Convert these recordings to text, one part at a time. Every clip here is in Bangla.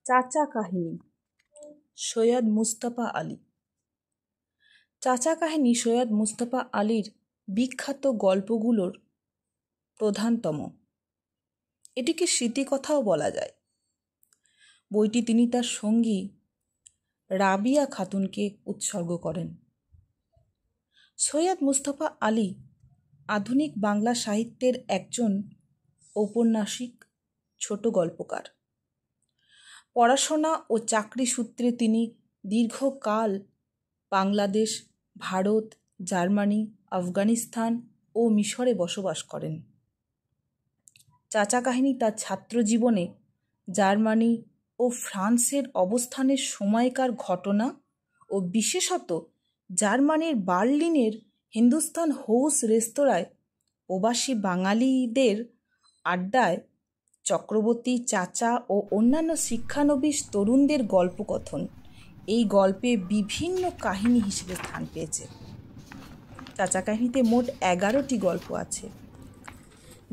চাচা কাহিনী সৈয়দ মুস্তাফা আলী। চাচা কাহিনী সৈয়দ মুস্তাফা আলীর বিখ্যাত গল্পগুলোর প্রধানতম। এটিকে স্মৃতিকথাও বলা যায়। বইটি তিনি তার সঙ্গী রাবিয়া খাতুনকে উৎসর্গ করেন। সৈয়দ মুস্তাফা আলী আধুনিক বাংলা সাহিত্যের একজন ঔপন্যাসিক, ছোট গল্পকার। পড়াশোনা ও চাকরি সূত্রে তিনি দীর্ঘকাল বাংলাদেশ, ভারত, জার্মানি, আফগানিস্তান ও মিশরে বসবাস করেন। চাচা কাহিনী তার ছাত্র জীবনে জার্মানি ও ফ্রান্সের অবস্থানের সময়কার ঘটনা ও বিশেষত জার্মানির বার্লিনের হিন্দুস্তান হাউস রেস্তোরাঁয় প্রবাসী বাঙালিদের আড্ডায় চক্রবর্তী, চাচা ও অন্যান্য শিক্ষানবিশ তরুণদের গল্পকথন এই গল্পে বিভিন্ন কাহিনী হিসেবে স্থান পেয়েছে। চাচা কাহিনীতে মোট 11টি গল্প আছে,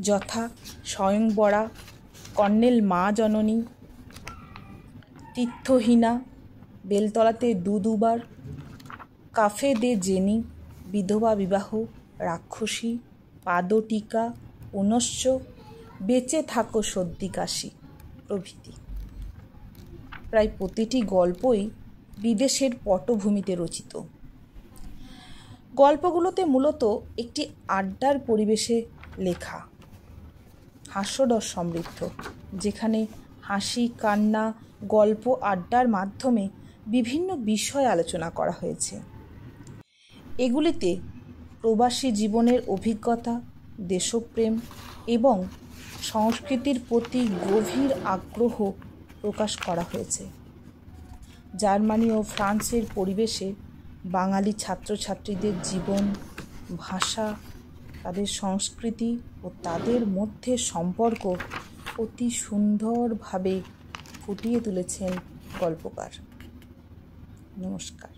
যথা স্বয়ংবরা, কর্নেল মা জননী, তীর্থহীনা, বেলতলাতে দুবার, কাফে দে জেনি, বিধবা বিবাহ, রাক্ষসী, পাদটিকা, পুনশ্চ, বেঁচে থাকো সর্দিকাশি প্রভৃতি। প্রায় প্রতিটি গল্পই বিদেশের পটভূমিতে রচিত। গল্পগুলোতে মূলত একটি আড্ডার পরিবেশে লেখা, হাস্যরস সমৃদ্ধ, যেখানে হাসি, কান্না, গল্প, আড্ডার মাধ্যমে বিভিন্ন বিষয় আলোচনা করা হয়েছে। এগুলিতে প্রবাসী জীবনের অভিজ্ঞতা, দেশপ্রেম এবং সংস্কৃতির প্রতি গভীর আগ্রহ প্রকাশ করা হয়েছে। জার্মানি ও ফ্রান্সের পরিবেশে বাঙালি ছাত্রছাত্রীদের জীবন, ভাষা, তাদের সংস্কৃতি ও তাদের মধ্যে সম্পর্ক অতি সুন্দরভাবে ফুটিয়ে তুলেছেন গল্পকার। নমস্কার।